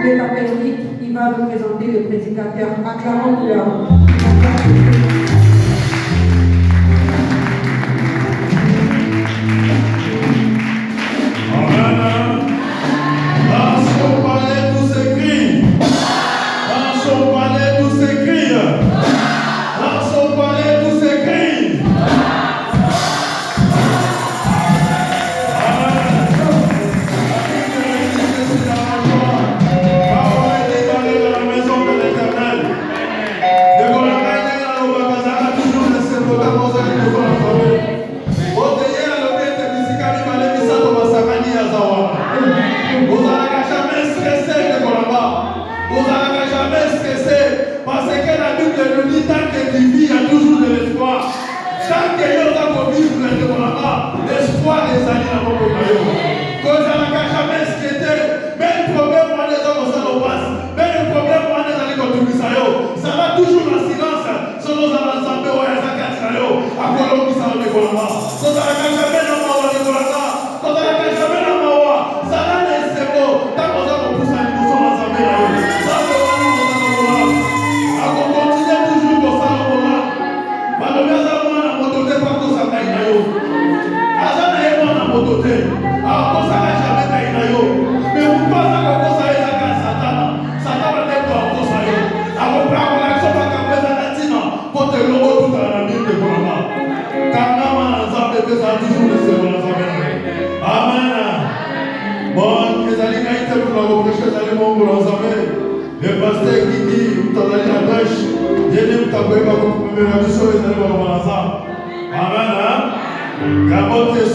l'État permis, il va nous présenter le prédicateur. Acclamons-le.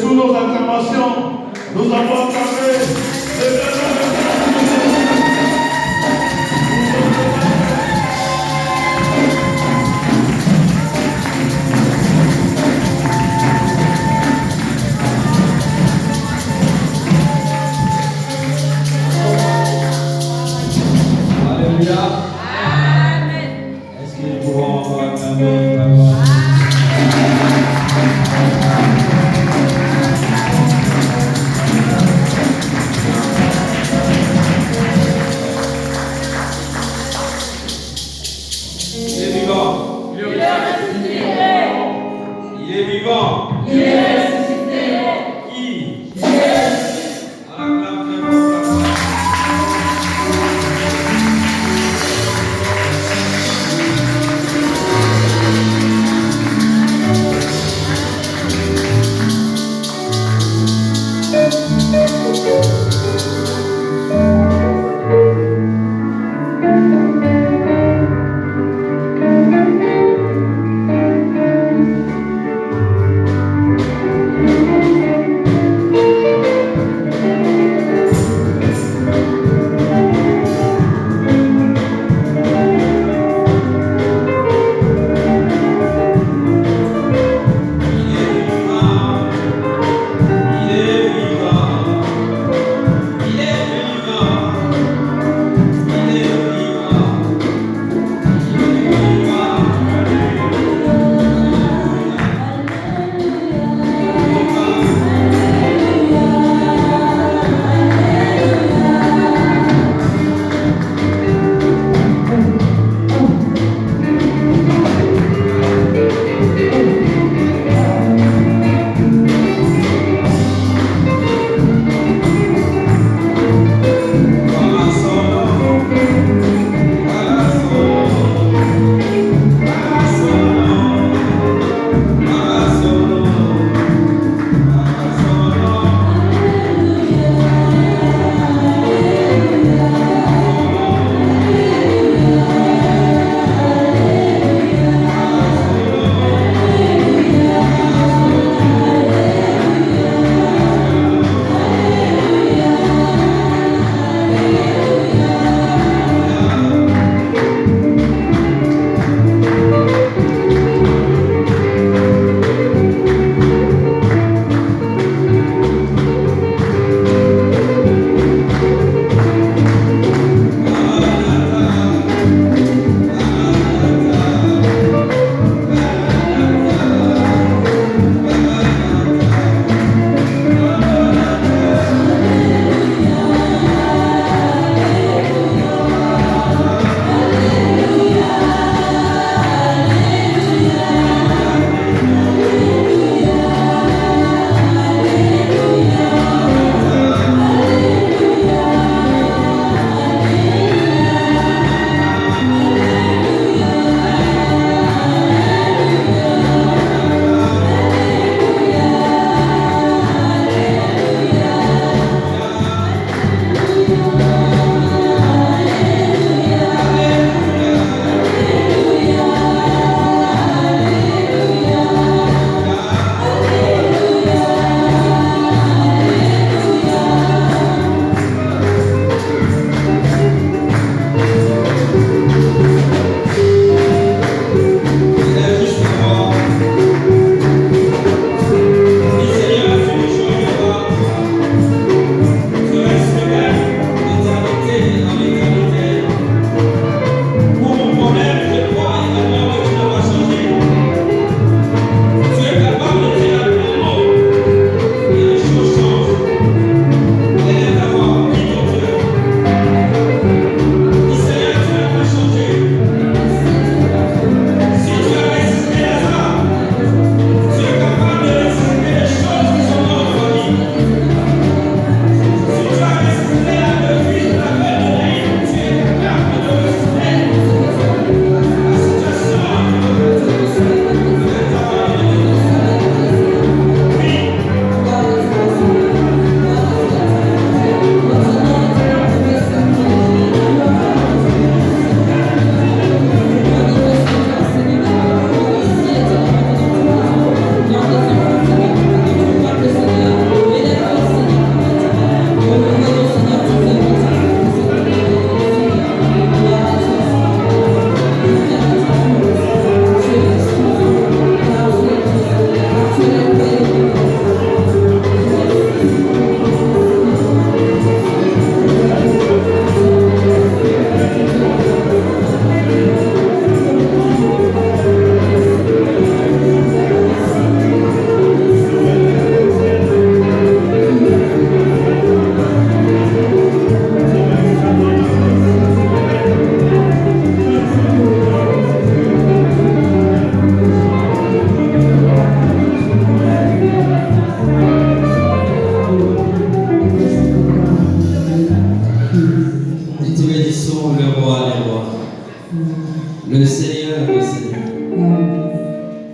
Sous nos acclamations, nous avons acclamé Alléluia. Amen. Est-ce que nous pouvons encore acclamer la gloire?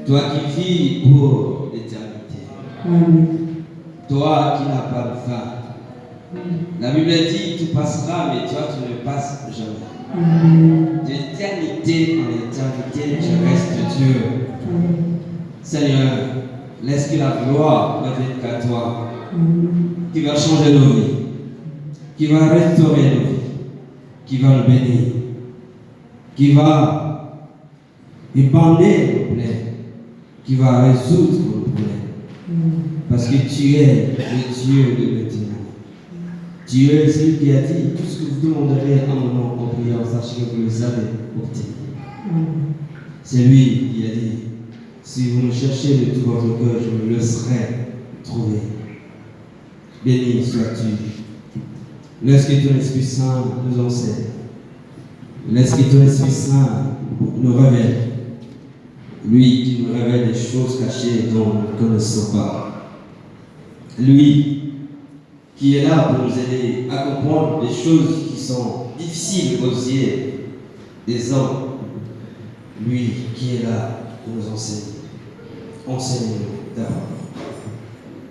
Toi qui vis pour l'éternité. Amen. Toi qui n'as pas de fin. La Bible dit tu passeras, mais toi tu ne passes jamais. Amen. D'éternité en éternité, tu restes Dieu. Amen. Seigneur, laisse que la gloire revienne qu'à toi, Amen. qui va changer nos vies, qui va restaurer nos vies, qui va nous bénir, qui va épargner nos plaies, qui va résoudre nos problèmes. Parce que tu es le Dieu de l'éternel. Tu es celui qui a dit tout ce que vous demanderez en mon nom en priant, sachez que vous le savez obtenir. C'est lui qui a dit si vous me cherchez de tout votre cœur, je me laisserai trouver. Béni sois-tu. Laisse que ton Esprit Saint nous enseigne. Laisse que ton Esprit Saint nous révèle. Lui qui nous révèle des choses cachées dont nous ne connaissons pas. Lui qui est là pour nous aider à comprendre des choses qui sont difficiles aux yeux des hommes. Lui qui est là pour nous enseigner. Enseigne-nous d'abord.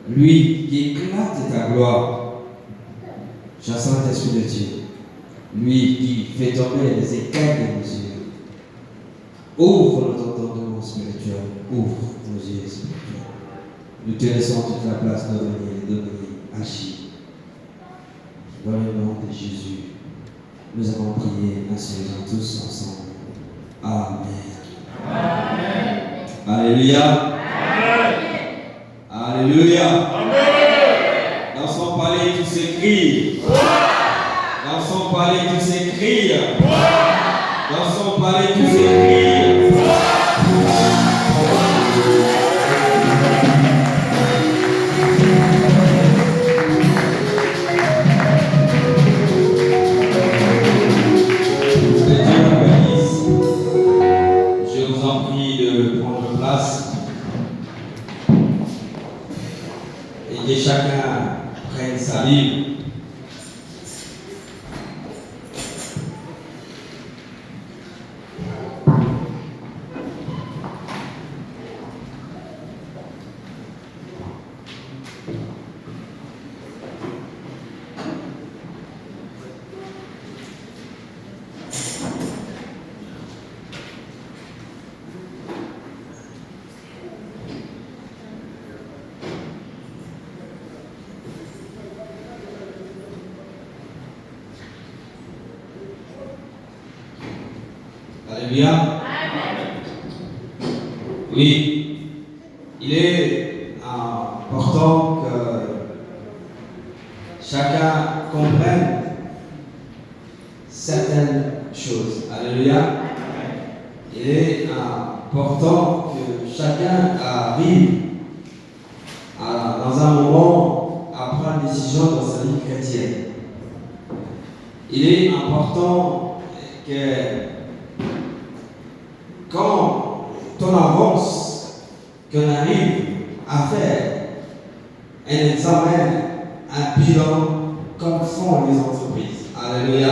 Lui qui éclate ta gloire. Chasse Saint-Esprit de Dieu. Lui qui fait tomber les écailles de nos yeux. Ouvre notre entendement spirituel. Ouvre nos yeux spirituels. Nous te laissons toute la place de venir, agir. Dans le nom de Jésus, nous avons prié ainsi tous ensemble. Amen. Amen. Alléluia. Amen. Alléluia. Amen. Dans son palais, tout s'écrit. Dans son palais, tout s'écrit. Dans son palais, tout s'écrit. Et que chacun prenne sa Bible. Alléluia. Oui, il est important que chacun comprenne certaines choses. Alléluia. Il est important que chacun arrive dans un moment à prendre une décision dans sa vie chrétienne. Il est important que quand on avance, qu'on arrive à faire un examen, un bilan, comme font les entreprises. Alléluia.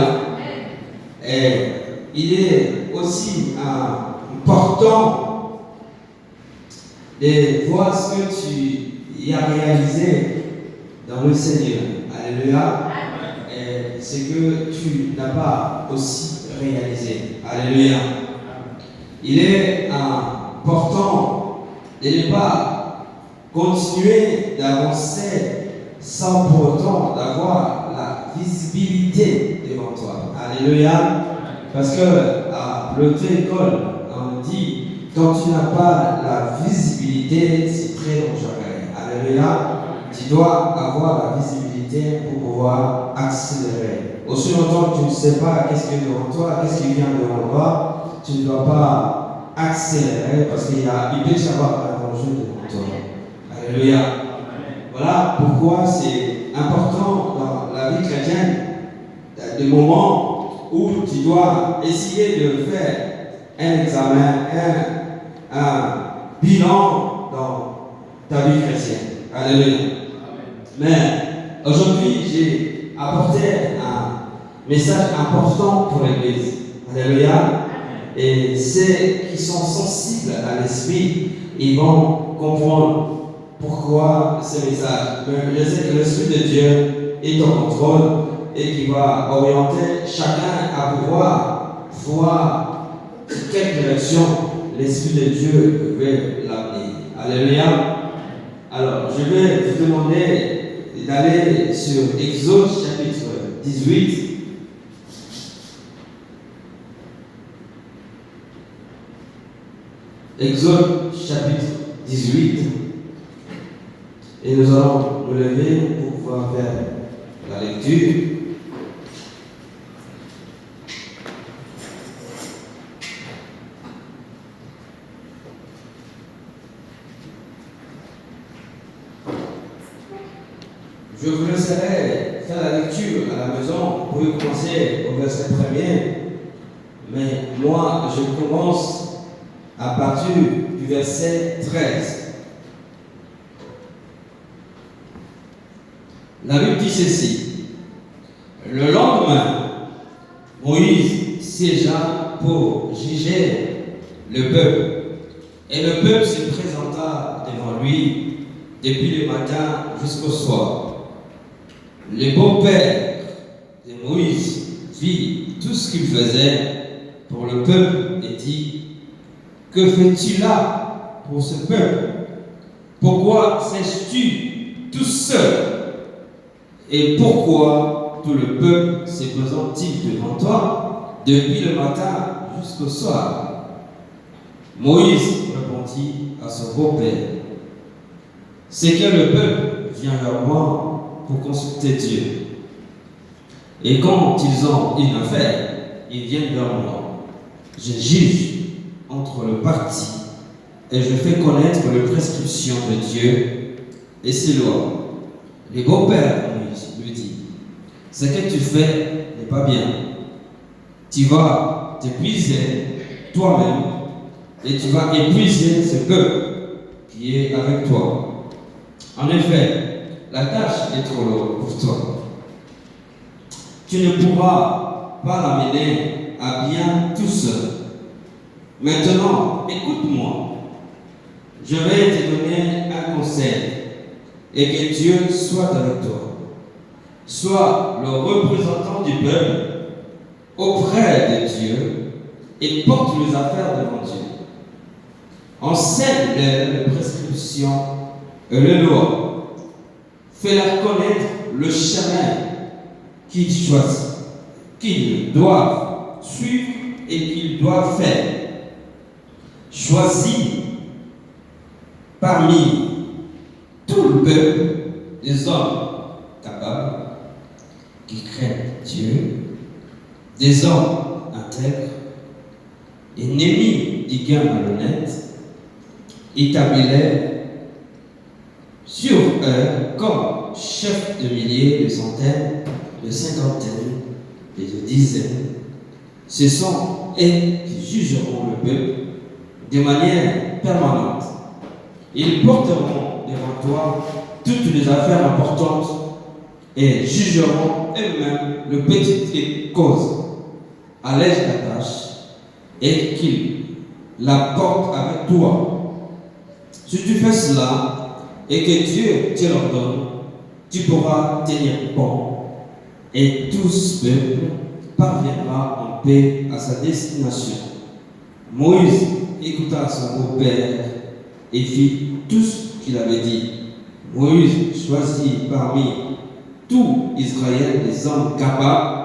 Et il est aussi important de voir ce que tu y as réalisé dans le Seigneur. Alléluia. Et ce que tu n'as pas aussi réalisé. Alléluia. Il est important de ne pas continuer d'avancer sans pour autant d'avoir la visibilité devant toi. Alléluia. Parce que à l'auto-école, on dit quand tu n'as pas la visibilité, c'est très dangereux. Alléluia. Tu dois avoir la visibilité pour pouvoir accélérer. Aussi longtemps que tu ne sais pas qu'est-ce qui est devant toi, qu'est-ce qui vient devant toi, tu ne dois pas accélérer parce qu'il peut y avoir un danger devant toi. Alléluia. Voilà pourquoi c'est important dans la vie chrétienne, des moments où tu dois essayer de faire un examen, un bilan dans ta vie chrétienne. Alléluia. Mais aujourd'hui, j'ai apporté un message important pour l'Église. Alléluia. Et ceux qui sont sensibles à l'esprit, ils vont comprendre pourquoi ce message. Je sais que l'Esprit de Dieu est en contrôle et qui va orienter chacun à pouvoir voir quelle direction l'Esprit de Dieu veut l'amener. Alléluia. Alors, je vais vous demander d'aller sur Exode chapitre 18. Exode chapitre 18. Et nous allons nous lever pour pouvoir faire la lecture. Je vous laisserai faire la lecture à la maison. Vous pouvez commencer au verset 1er. Mais moi, je commence à partir du verset 13. La Bible dit ceci. Le lendemain, Moïse siégea pour juger le peuple. Et le peuple se présenta devant lui depuis le matin jusqu'au soir. Le beau-père de Moïse vit tout ce qu'il faisait pour le peuple et dit: que fais-tu là pour ce peuple? Pourquoi sèches-tu tout seul? Et pourquoi tout le peuple se présente-t-il devant toi depuis le matin jusqu'au soir? Moïse répondit à son beau-père: c'est que le peuple vient vers moi pour consulter Dieu. Et quand ils ont une affaire, ils viennent vers moi. Je juge entre le parti et je fais connaître les prescriptions de Dieu et ses lois. Le beau-père lui dit: ce que tu fais n'est pas bien. Tu vas t'épuiser toi-même et tu vas épuiser ce peuple qui est avec toi. En effet, la tâche est trop lourde pour toi. Tu ne pourras pas l'amener à bien tout seul. Maintenant, écoute-moi. Je vais te donner un conseil et que Dieu soit avec toi. Sois le représentant du peuple auprès de Dieu et porte les affaires devant Dieu. Enseigne-leur les prescriptions et les lois. Fais-leur connaître le chemin qu'ils choisissent, qu'ils doivent suivre et qu'ils doivent faire. Choisis parmi tout le peuple des hommes capables, qui craignent Dieu, des hommes intègres, ennemis du gain malhonnête, établis-les sur eux comme chefs de milliers, de centaines, de cinquantaines et de dizaines. Ce sont eux qui jugeront le peuple de manière permanente. Ils porteront devant toi toutes les affaires importantes et jugeront eux-mêmes les petites causes. Allège la tâche et qu'ils la portent avec toi. Si tu fais cela et que Dieu te l'ordonne, tu pourras tenir bon et tout ce peuple parviendra en paix à sa destination. Moïse écouta son beau-père et fit tout ce qu'il avait dit. Moïse choisit parmi tout Israël des hommes capables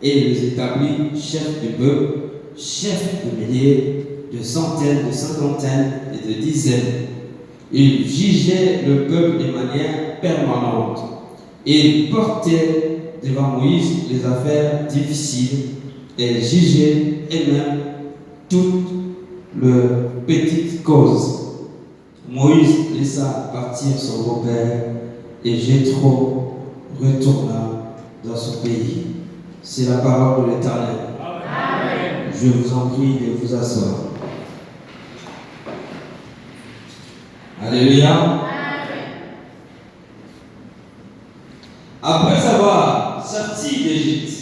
et les établit chefs du peuple, chefs de milliers, de centaines, de cinquantaines et de dizaines. Il jugeait le peuple de manière permanente et il portait devant Moïse les affaires difficiles et jugeait elle-même toutes les petites causes. Moïse laissa partir son beau-père et Jéthro retourna dans son pays. C'est la parole de l'Éternel. Amen. Je vous en prie de vous asseoir. Alléluia. Amen. Après avoir sorti d'Égypte,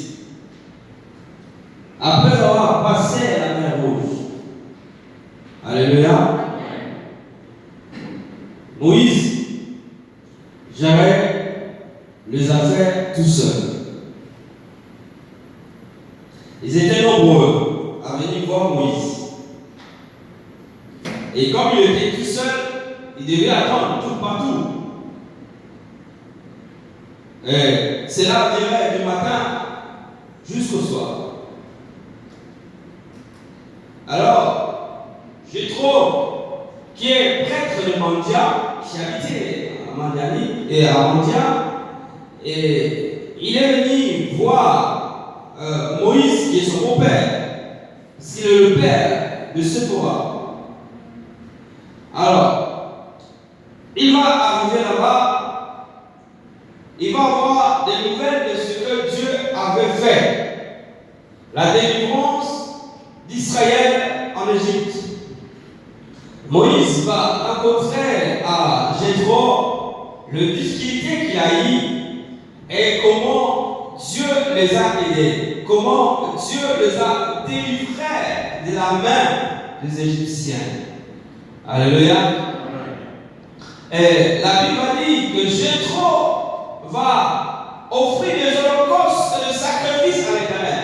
après avoir passé la mer Rouge, Ils étaient nombreux à venir voir Moïse. Et comme il était tout seul, il devait attendre tout partout. C'est là, je dirais, du matin jusqu'au soir. Alors, Jéthro, qui est prêtre de Mandia, qui habitait à Mandiani et à Mandia, et il est venu voir Moïse, qui est son beau-père, parce qu'il est le père de Séphora. Alors, il va arriver là-bas, il va avoir des nouvelles de ce que Dieu avait fait. La délivrance d'Israël en Égypte. Moïse va rencontrer à Jéthro le difficulté qu'il a eu et comment Dieu les a aidés, comment Dieu les a délivrés de la main des Égyptiens. Alléluia. Et la Bible dit que Jéthro va offrir des holocaustes et des sacrifices à l'Éternel.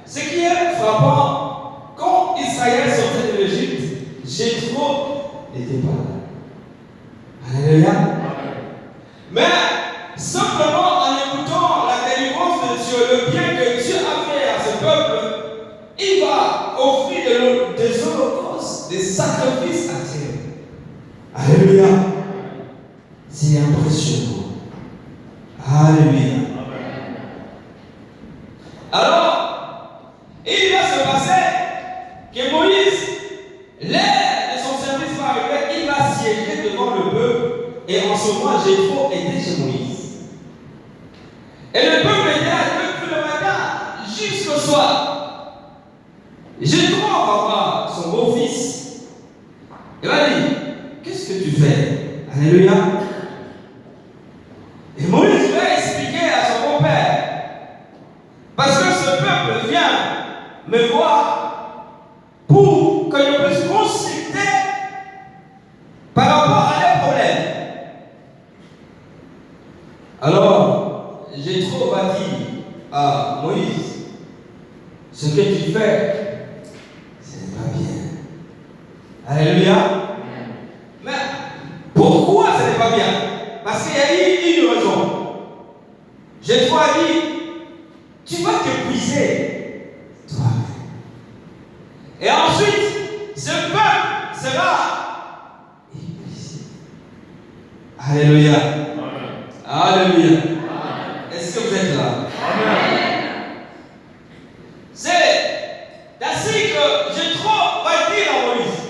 Ce qui est frappant, quand Israël sortait de l'Égypte, Jéthro n'était pas là. Alléluia. Mais simplement en écoutant la délivrance de Dieu, le bien que Dieu a fait à ce peuple, il va offrir des holocaustes, des sacrifices à Dieu. Alléluia. C'est impressionnant. Alléluia. Alors, il va se passer que Moïse, l'air de son service va arriver, il va siéger devant le peuple, et en ce moment, Jéthro était chez Moïse. Et le peuple était là depuis le matin jusqu'au soir. Jéthro va voir son beau-fils. Il va dire, qu'est-ce que tu fais? Alléluia. Et Moïse va expliquer à son beau-père, parce que ce peuple vient me voir pour que je puisse consulter par rapport à leurs problèmes. Alors, Jéthro va dire à Moïse, ce que tu fais, ce n'est pas bien. Alléluia. Mais pourquoi ce n'est pas bien? Parce qu'il y a eu une raison. Jéthro a dit, tu vas t'épuiser toi-même. Et ensuite, ce peuple sera épuisé. Alléluia. Alléluia. Est-ce que vous êtes là? Amen. C'est ainsi que Jéthro va dire à Moïse,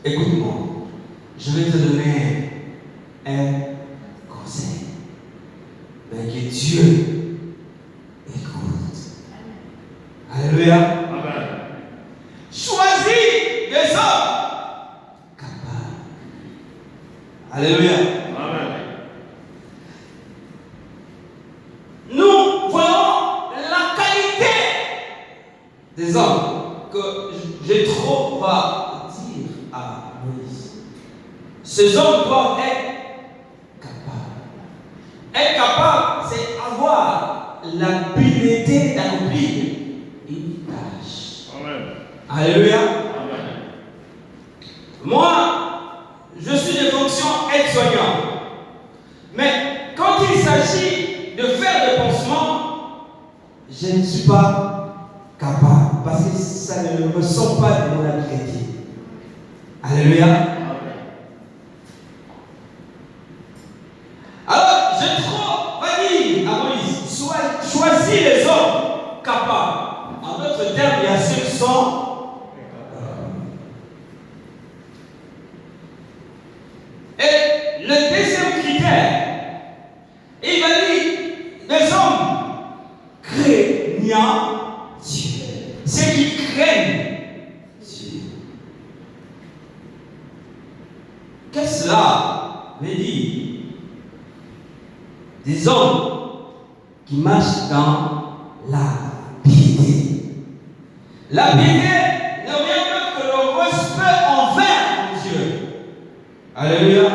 écoute-moi, je vais te donner un conseil. Mais que Dieu écoute. Alléluia. Amen. Choisis des hommes capables. Alléluia. Amen. Nous voyons la qualité des hommes que Jéthro va dire à Moïse. Ces hommes doivent être capables. Être capable, c'est avoir l'habilité d'accomplir une tâche. Amen. Alléluia. Amen. Moi, je suis de fonction aide-soignant. Mais quand il s'agit de faire des pansements, je ne suis pas capable. Parce que ça ne me sort pas de mon habilité. Alléluia. Alors, Jéthro va dire à Moïse, choisis les hommes capables. En d'autres termes, il y a ceux qui sont et le deuxième critère, il va dire des hommes craignant Dieu. Ceux qui craignent Dieu. Qu'est-ce que cela veut dire? Des hommes qui marchent dans la piété. La piété ne vient que le respect envers Dieu. Alléluia.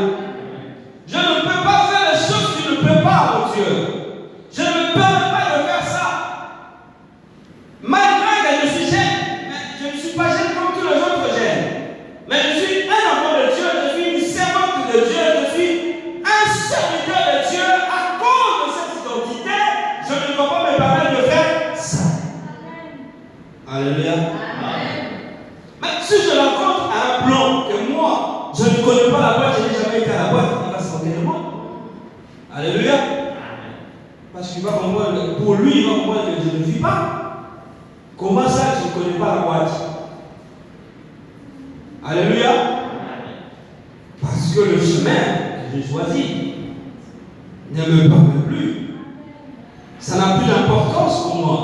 Je ne peux pas faire les choses que tu ne peux pas, mon Dieu. Je ne me permets pas de faire ça. comprendre, pour lui, il va comprendre que je ne vis pas. Comment ça, je ne connais pas la boîte? Alléluia. Parce que le chemin que j'ai choisi ne me parle plus. Ça n'a plus d'importance pour moi.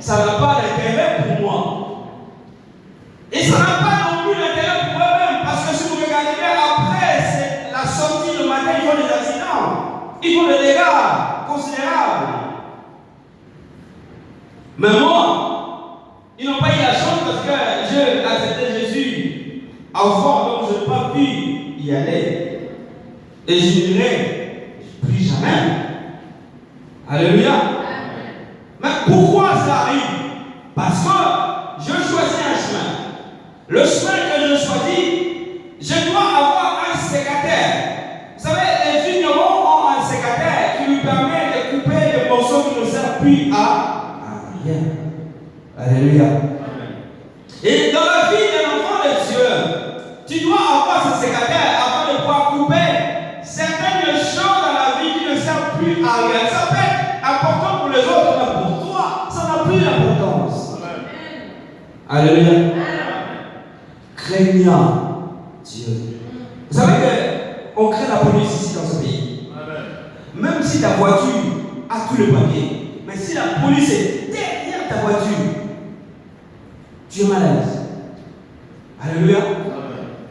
Ça n'a pas d'intérêt pour moi. Et ça n'a pas non plus d'intérêt pour eux-mêmes. Parce que si vous regardez bien, après c'est la sortie le matin, ils font des accidents. Ils font des dégâts considérables. Mais moi, ils n'ont pas eu la chance parce que j'ai accepté Jésus enfant, donc je n'ai pas pu y aller. Et je n'irai plus jamais. Alléluia. Mais pourquoi ça arrive? Parce que je choisis un chemin. Le chemin que je choisis, je dois avoir un sécateur. Vous savez, les vignerons ont un sécateur qui lui permet de couper les morceaux qui ne servent plus à rien. Alléluia. Et dans la vie d'un enfant de Dieu, tu dois avoir ce sécateur afin de pouvoir couper certaines choses dans la vie qui ne servent plus à rien. Ça peut être important pour les autres, mais pour toi, ça n'a plus d'importance. Alléluia. Craignant Dieu. Vous savez qu'on crée la police ici dans ce pays. Même si ta voiture a tout le papier, mais si la police est derrière ta voiture, tu es mal à l'aise. Alléluia.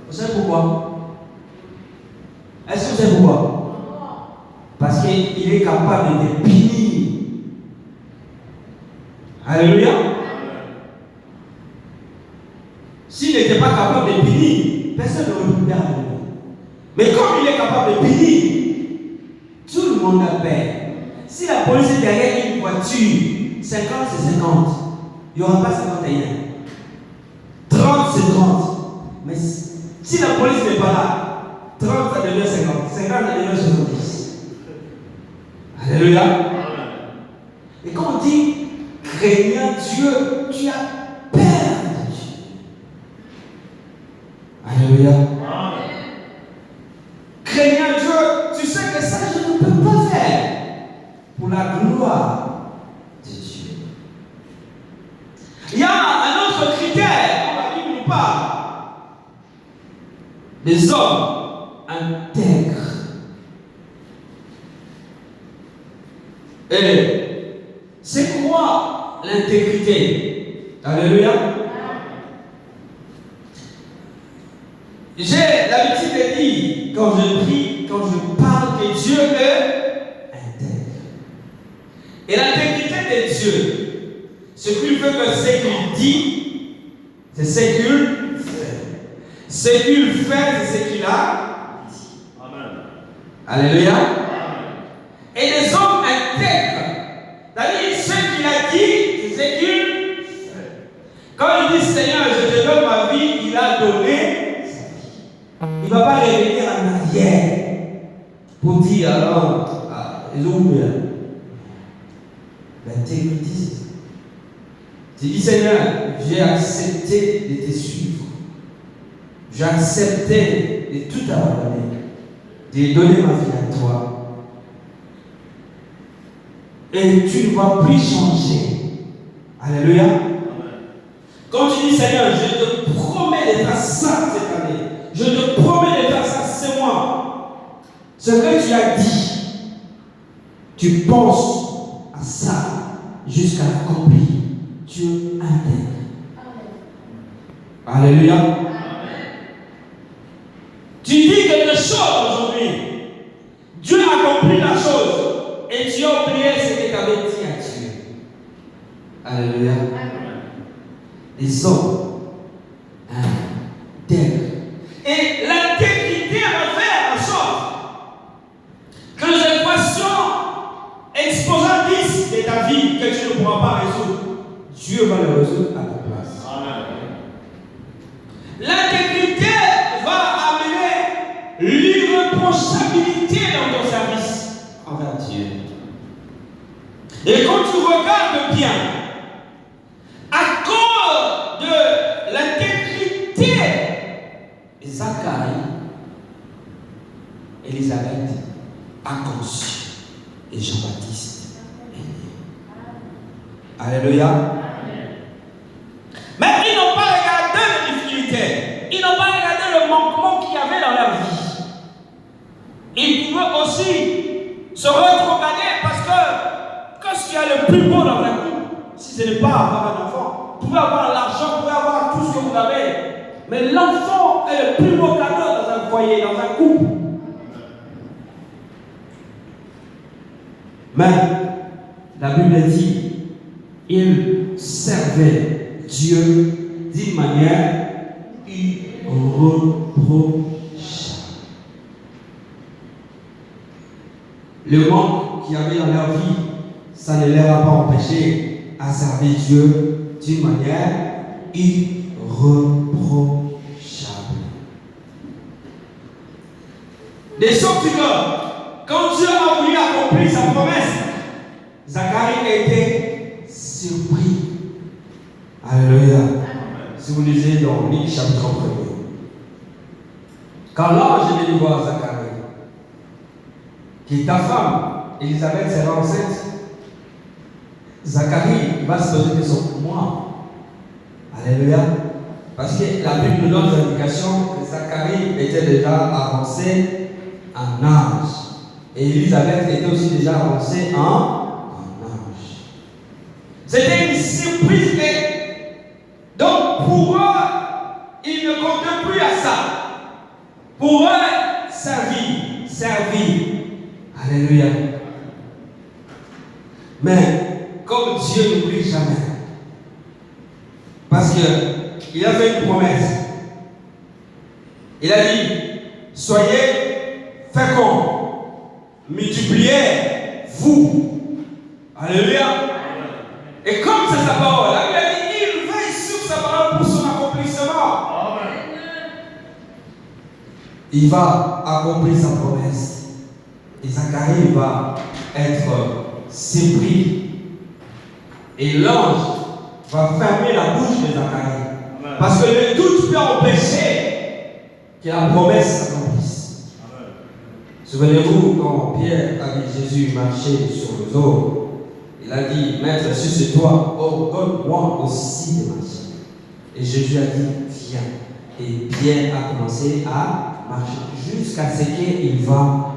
Vous savez pourquoi? Est-ce que vous savez pourquoi? Parce qu'il est capable de te punir. Alléluia. S'il n'était pas capable de punir, personne n'aurait pu perdre. Mais comme il est capable de punir, tout le monde a peur. Si la police est derrière une voiture, 50 c'est 50. Il n'y aura pas 51. 30 c'est 30. Mais si la police n'est pas là, 30 ça devient 50. 50 ça devient 70. Alléluia. Et quand on dit craignant Dieu, tu as peur de Dieu. Alléluia. Craignant Dieu, tu sais que ça je ne peux pas faire pour la gloire de Dieu. Il y a un autre critère, on va dire, nous parle. Les hommes intègres. Et c'est quoi l'intégrité? Alléluia. J'ai l'habitude de dire, quand je prie, quand je parle, que Dieu est intègre. Et l'intégrité de Dieu, ce qu'il veut que ce qu'il dit, c'est ce qu'il fait. Ce qu'il fait, c'est ce qu'il a dit. Amen. Alléluia. Et les hommes intègres, c'est-à-dire ce qu'il a dit, c'est ce qu'il fait. Quand il dit Seigneur, je te donne ma vie, il a donné. Il ne va pas revenir en arrière pour dire alors, ils ont oublié. L'intégrité, c'est ça. Tu dis Seigneur, j'ai accepté de te suivre. J'ai accepté de tout abandonner, de donner ma vie à toi. Et tu ne vas plus changer. Alléluia. Quand tu dis Seigneur, je te promets de faire ça cette année. Je te promets de faire ça ce mois. Ce que tu as dit, tu penses à ça jusqu'à l'accomplir. Tu intègres. Alléluia. Amen. Tu dis quelque chose aujourd'hui. Dieu a accompli la chose. Et tu as oublié ce que tu avais dit à Dieu. Alléluia. Les hommes intègres. Et l'intégrité va faire en sorte que les équations exposant 10 de ta vie que tu ne pourras pas résoudre, Dieu va les résoudre à ta place. Amen. L'intégrité va amener l'irréprochabilité dans ton service envers Dieu. Et quand tu regardes bien, à cause de l'intégrité, Zacharie, Élisabeth a conçu et Jean-Baptiste est né. Alléluia. Mais ils n'ont pas regardé les difficultés. Ils n'ont pas regardé le manquement qu'il y avait dans leur vie. Ils pouvaient aussi se retrograder parce que qu'est-ce qu'il y a le plus beau dans la vie? Si ce n'est pas avoir un enfant, vous pouvez avoir l'argent, vous pouvez avoir tout ce que vous avez. Mais l'enfant est le plus beau cadeau dans un foyer, dans un couple. Mais la Bible dit, il servait Dieu d'une manière irréprochable. Le manque qu'il y avait dans leur vie, ça ne leur a pas empêché à servir Dieu d'une manière irréprochable. De sorte que, quand Dieu a voulu accomplir sa promesse, Zacharie était surpris. Alléluia. Si vous lisez dans Luc chapitre 1er, quand l'ange est venu voir Zacharie, qui est ta femme, Élisabeth sera enceinte, Zacharie va se poser des questions. Moi, alléluia. Parce que la Bible nous donne l'indication que Zacharie était déjà avancé en âge. Et Élisabeth était aussi déjà avancée en âge. C'était une surprise. Donc pour eux, ils ne comptaient plus à ça. Pour eux, servir. Alléluia. Mais comme Dieu n'oublie jamais, parce qu'il a fait une promesse. Il a dit, soyez féconds, multipliez-vous. Alléluia. Et comme c'est sa parole, il a dit, il veille sur sa parole pour son accomplissement. Il va accomplir sa promesse. Et Zacharie va être surpris. Et l'ange va fermer la bouche de Zacharie. Parce que le doute peut empêcher que la promesse s'accomplisse. Souvenez-vous quand Pierre a vu Jésus marcher sur les eaux, il a dit, Maître, sur ce toit, donne-moi aussi de marcher. Et Jésus a dit, viens. Et Pierre a commencé à marcher jusqu'à ce qu'il va